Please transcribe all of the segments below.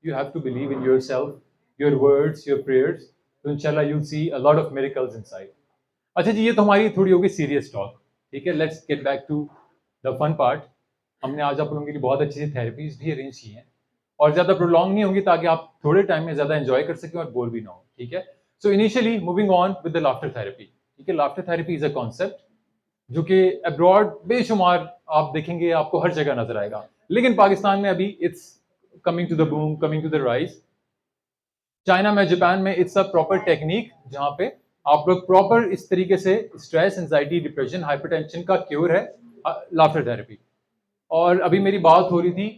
you have to believe in yourself, your words, your prayers. तो इंशाल्लाह you'll see a lot of miracles inside. अच्छा जी, ये तो हमारी थोड़ी होगी सीरियस टॉक, ठीक है. Let's get back to the fun part. हमने आज आप लोगों के लिए बहुत अच्छी थेरेपीज भी अरेंज की हैं और ज़्यादा प्रोलॉन्ग नहीं होगी ताकि आप थोड़े टाइम में ज़्यादा एंजॉय कर सकें और बोर भी ना हो, ठीक है. So initially moving on with the laughter therapy, ठीक है. Laughter therapy is a concept जो कि अब्रॉड बेशुमार आप देखेंगे, आपको हर जगह नजर आएगा, लेकिन पाकिस्तान में अभी it's coming to the boom, coming to the rise. China में, जापान में इट्स अ प्रॉपर टेक्निक जहाँ पे आप लोग प्रॉपर इस तरीके से स्ट्रेस, एंजाइटी, डिप्रेशन, हाइपरटेंशन का क्योर है लाफ्टर थेरेपी. और अभी मेरी बात हो रही थी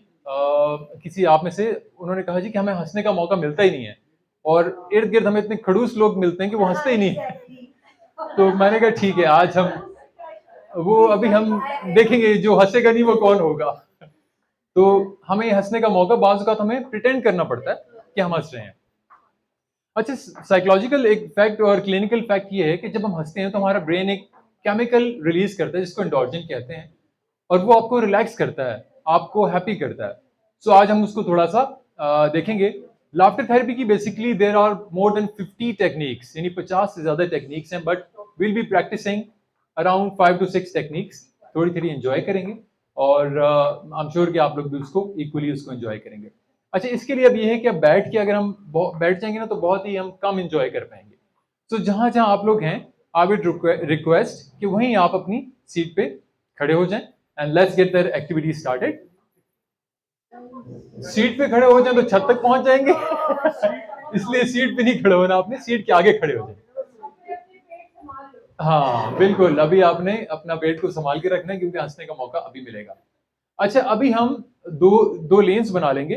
किसी आप में से, उन्होंने कहा जी कि हमें हंसने का मौका मिलता ही नहीं है और इर्द गिर्द हमें इतने खड़ूस लोग मिलते हैं कि वो हंसते ही नहीं है. तो मैंने कहा ठीक है, आज अभी हम देखेंगे जो हंसेगा नहीं वो कौन होगा. तो हमें हंसने का मौका बाज़ औक़ात हमें प्रिटेंड करना पड़ता है कि हम हंस रहे हैं. अच्छा, साइकोलॉजिकल एक फैक्ट और क्लिनिकल फैक्ट ये है कि जब हम हंसते हैं तो हमारा ब्रेन एक केमिकल रिलीज करता है जिसको एंडोर्फिन कहते हैं और वो आपको रिलैक्स करता है, आपको हैप्पी करता है. सो आज हम उसको थोड़ा सा देखेंगे. लाफ्टर थेरेपी की basically there are more than 50 techniques, यानी 50 से ज्यादा टेक्निक्स हैं, but will be practicing around 5 to 6 techniques. थोड़ी थोड़ी एंजॉय करेंगे और आई एम श्योर कि आप लोग भी उसको इक्वली उसको एंजॉय करेंगे. अच्छा, इसके लिए अब ये है कि अब बैठ के अगर हम बैठ जाएंगे ना तो बहुत ही हम कम एंजॉय कर पाएंगे. तो जहां जहां आप लोग हैं, आई वुड रिक्वेस्ट कि वहीं आप अपनी सीट पे खड़े हो जाएं and let's get the activity started. Seat पे खड़े हो जाएं तो छत तक पहुंच जाएंगे इसलिए सीट पे नहीं खड़े होना, आपने सीट के आगे खड़े हो जाए. हाँ बिल्कुल, अभी आपने अपना वेट को संभाल के रखना है क्योंकि हंसने का मौका अभी मिलेगा. अच्छा, अभी हम दो लेन्स बना लेंगे,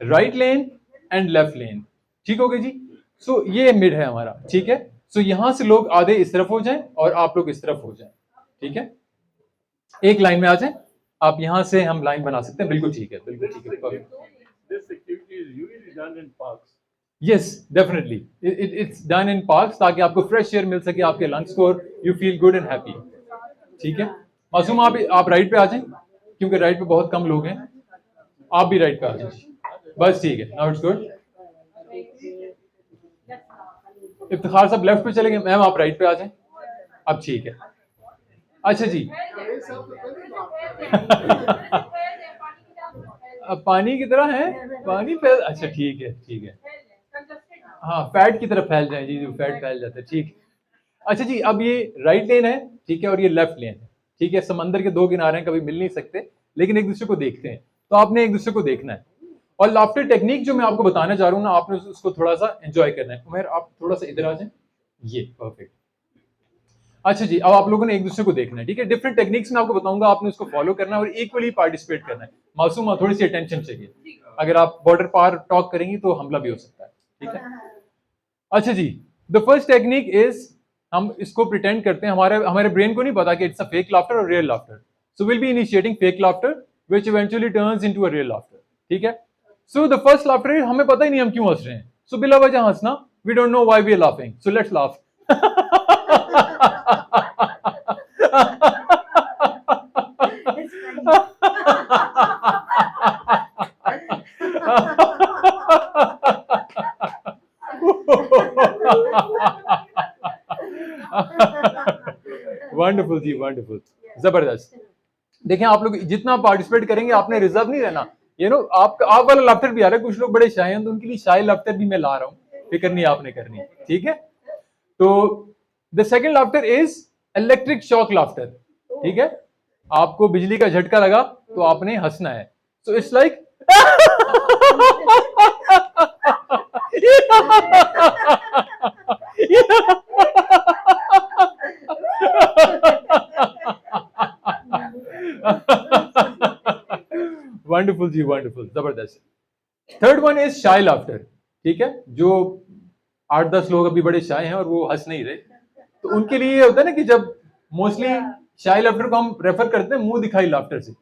राइट लेन एंड लेफ्ट लेन, ठीक हो गया जी. सो ये मिड है हमारा, ठीक है. सो यहां से लोग आधे इस तरफ हो जाएं और आप लोग इस तरफ हो जाएं, ठीक है. एक लाइन में आ जाएं. आप यहां से हम लाइन बना सकते हैं, बिल्कुल ठीक है, बिल्कुल ठीक है. Yes definitely, it's done in parks ताकि आपको फ्रेश एयर मिल सके, आपके लंग्स को, you feel good and happy, ठीक है. मासूम आप राइट पे आ जाएं क्योंकि राइट पे बहुत कम लोग हैं. आप भी राइट पे आ जाएं, बस ठीक है. Now it's good. इफ्तिखार साहब लेफ्ट पे चलेंगे, मैम आप राइट पे आ जाएं. अब ठीक है. अच्छा जी अब पानी की तरह है, पानी फैल, अच्छा ठीक है, ठीक है. हाँ, फैट की तरफ फैल जाए जी, जो फैट फैल जाता है, ठीक. अच्छा जी, अब ये राइट लेन है, ठीक है, और ये लेफ्ट लेन है, ठीक है. समंदर के दो किनारे हैं, कभी मिल नहीं सकते लेकिन एक दूसरे को देखते हैं, तो आपने एक दूसरे को देखना है. और लाफ्टर टेक्निक जो मैं आपको बताने जा रहा हूँ ना, आपने उसको थोड़ा सा एंजॉय करना है. उमर आप थोड़ा सा इधर आ जाए, ये परफेक्ट. अच्छा जी, अब आप लोगों ने एक दूसरे को देखना है, ठीक है. डिफरेंट टेक्निक्स में आपको बताऊंगा, आपने उसको फॉलो करना है और इक्वली पार्टिसिपेट करना है. मासूमा थोड़ी सी अटेंशन चाहिए, अगर आप बॉर्डर पार टॉक करेंगी तो हमला भी हो सकता है, ठीक है. अच्छा जी, द फर्स्ट टेक्निक इज, हम इसको प्रिटेंड करते हैं, हमारे ब्रेन को नहीं पता कि इट्स अ फेक लाफ्टर और real laughter. So will be initiating fake laughter which eventually turns into a real laughter, ठीक है. So the first laughter is, हमें पता ही नहीं हम क्यों हंस रहे हैं. सो बिला वजह हंसना, we don't know why we are laughing, so let's laugh. Wonderful जी, वंडरफुल, जबरदस्त. देखें, आप लोग जितना पार्टिसिपेट करेंगे, आपने रिजर्व नहीं रहना. आप वाला लाफ्टर भी आ रहा है. कुछ लोग बड़े शाय हैं तो उनके लिए शाय लाफ्टर भी मैं ला रहा हूँ, फिक्र नहीं आपने करनी, ठीक है. तो the second laughter is electric shock laughter, ठीक है. आपको बिजली का झटका लगा तो आपने हंसना है. सो इट्स लाइक वंडरफुल जी, वंडरफुल, जबरदस्त. Third one is shy laughter, ठीक है. जो 8-10 लोग अभी बड़े शाय हैं और वो हंस नहीं रहे, तो उनके लिए होता है ना कि जब मोस्टली शाय लाफ्टर को हम रेफर करते हैं मुंह दिखाई लाफ्टर से.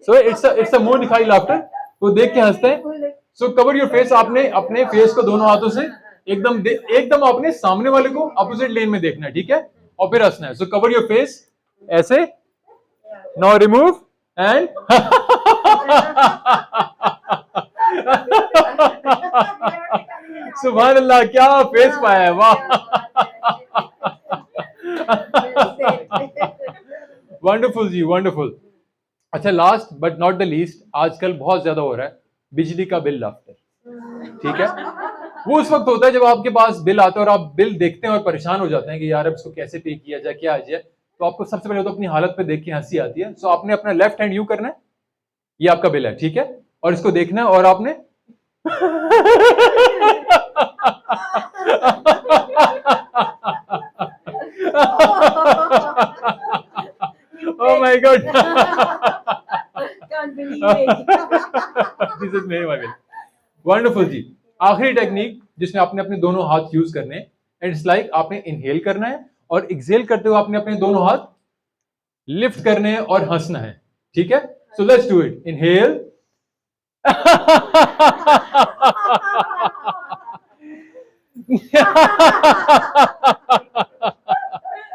सो इट्स अ मुंह दिखाई लाफ्टर. वो देख के हंसते हैं. सो कवर योर फेस, आपने अपने फेस को दोनों हाथों से एकदम आपने सामने वाले को अपोजिट लेन में देखना है, ठीक है, और फिर हंसना है. सो कवर योर फेस ऐसे, नाउ रिमूव एंड सुभान अल्लाह, क्या फेस पाया है, वाह। वंडरफुल जी, वंडरफुल। अच्छा, last but not the least, आजकल बहुत ज्यादा हो रहा है बिजली का बिल लाफ्टर, ठीक है। वो उस वक्त होता है जब आपके पास बिल आता है और आप बिल देखते हैं और परेशान हो जाते हैं कि यार अब इसको कैसे पे किया जाए, क्या आ जाए। तो आपको सबसे पहले तो अपनी हालत पे देख के हंसी आती है। सो आपने अपना लेफ्ट हैंड यूं करना है, ये आपका बिल है, ठीक है, और इसको देखना है और आपने Oh my God! Can't believe it. This is मेरे वाले। वंडरफुल जी। आखिरी टेक्निक जिसमें आपने अपने दोनों हाथ यूज करने हैं, एंड इट्स लाइक आपने इनहेल करना है और एक्सहेल करते हुए आपने अपने दोनों हाथ लिफ्ट करने हैं और हंसना है, ठीक है। So let's do it. Inhale.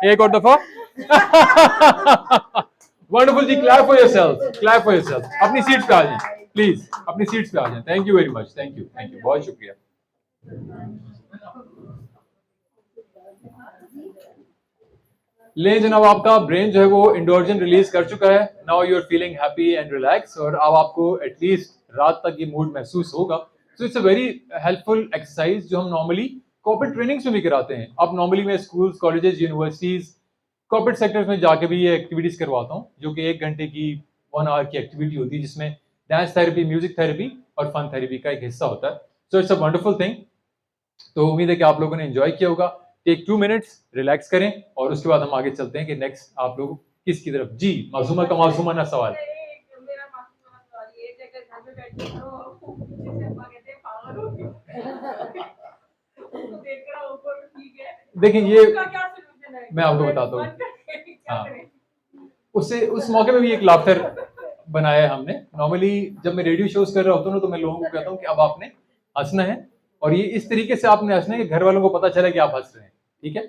एक और दफा। वंडरफुल जी, clap for yourself, clap for yourself. अपनी सीट्स पे आ जाएं प्लीज, अपनी सीट्स पे आ जाएं। Thank you very much, thank you, बहुत शुक्रिया। ले जनाब, आपका ब्रेन जो है वो इंडोर्जन रिलीज कर चुका है। Now you are feeling happy and relax, और अब आपको एटलीस्ट रात तक ये मूड महसूस होगा। So it's a very helpful exercise जो हम नॉर्मली कॉर्पोरेट ट्रेनिंग्स में भी कराते हैं। अब नॉर्मली मैं schools, colleges, universities, corporate sectors में जाके भी ये एक्टिविटीज करवाता हूँ, जो कि 1 घंटे की 1 आवर की एक्टिविटी होती है, जिसमें डांस थेरेपी, म्यूजिक थेरेपी और फन थेरेपी का एक हिस्सा होता है। So it's a wonderful thing. तो उम्मीद है कि आप लोगों ने एंजॉय किया होगा। टेक 2 मिनट्स, रिलैक्स करें, और उसके बाद हम आगे चलते हैं कि नेक्स्ट आप लोग किसकी तरफ। जी, मासूमा का मासूमाना सवाल। मेरा मासूमाना सवाल ये है कि अगर घर में बैठे तो पीछे से अम्मा कहते हैं पागल हो गई। उसको देख कर ऊपर ठीक है। देखिए, ये उसका क्या सॉल्यूशन है? मैं आपको बताता हूँ। क्या हाँ, करें? उससे उस मौके में भी एक लाफ्टर बनाया है हमने। नॉर्मली जब मैं रेडियो शोज कर रहा होता हूँ ना, तो मैं लोगों को कहता हूँ कि अब आपने हंसना है, और ये इस तरीके से आपने हंसना है कि घर वालों को पता चले कि आप हंस रहे हैं, ठीक है।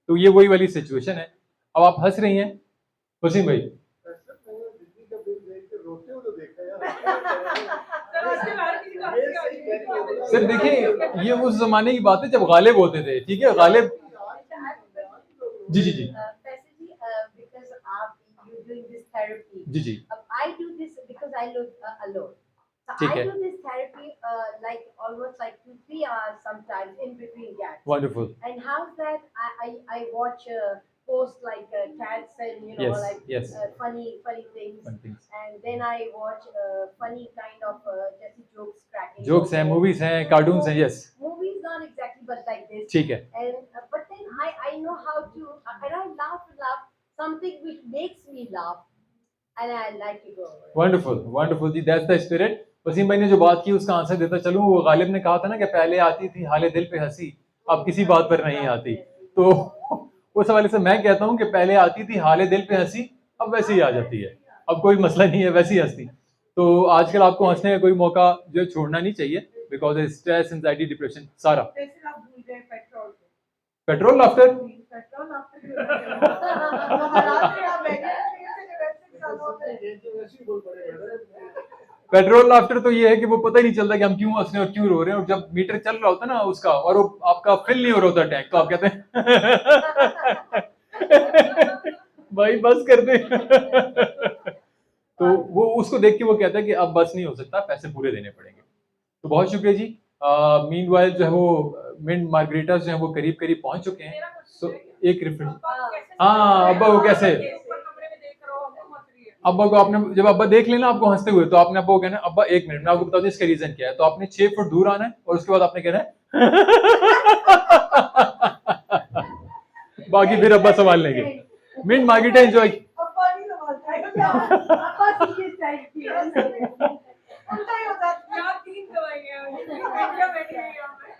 तो ये वही वाली सिचुएशन है। अब आप हंस रही हैं वसीम भाई। सर देखिए, ये उस जमाने की बात है जब गालिब होते थे, ठीक है, गालिब। जी जी जी Because you doing this therapy. जी जी, I do this because I live alone. So ठीक I है, do this therapy like almost like 2-3 hours sometimes in between gaps. Wonderful. And how's that? I watch posts like cats and Yes, like yes. funny things. Fun things. And then I watch funny kind of just jokes cracking. Jokes हैं, movies हैं, cartoons हैं, yes, Movies not exactly, but like this. ठीक है। And but then I know how to and I laugh something which makes me laugh, and I like to go over it. Wonderful, wonderful जी, that's the spirit. Waseem भाई ने जो बात की उसका answer देता चलूं। वो गालिब ने कहा था ना कि पहले आती थी हाले दिल पे हंसी, अब किसी बात पर नहीं आती। तो उस हवाले से मैं कहता हूं कि पहले आती थी हाले दिल पे हंसी, अब वैसे ही आ जाती है। अब कोई मसला नहीं है, वैसी हंसती। तो आजकल आपको हंसने का कोई मौका जो है छोड़ना नहीं चाहिए, बिकॉज स्ट्रेस, एंजाइटी, डिप्रेशन सारा। जैसे आप भूल गए petrol petrol laughter. Petrol petrol laughter तो ये है कि वो पता ही नहीं चलता कि हम क्यों हंस रहे हैं और क्यों रो रहे हैं। और जब मीटर चल रहा होता है ना उसका, और वो आपका फिल नहीं हो रहा होता टैंक, तो आप कहते हैं भाई बस कर दे। तो वो उसको देख के वो कहता है कि अब बस नहीं हो सकता, पैसे पूरे देने पड़ेंगे। तो बहुत शुक्रिया जी। मीनवाइल जो है वो मिंट मार्गरीटास जो है वो करीब करीब पहुंच चुके हैं। सो एक रिफ्रेश। हाँ, अब्बा को कैसे, अब्बा को आपने जब अब्बा देख लेना आपको हंसते हुए, तो आपने अब्बा को कहना है अब्बा 1 मिनट, मैं आपको बता दूं इसका रीजन क्या है। तो आपने 6 फुट दूर आना है और उसके बाद आपने कहना है बाकी फिर अब्बा संभाल लेंगे। Mint margarita enjoy. अब्बा नहीं संभालता है, अब्बा सीरियस टाइप की है, उल्टा ही होता है। 3 दवाइयां बैठी है यहाँ पे।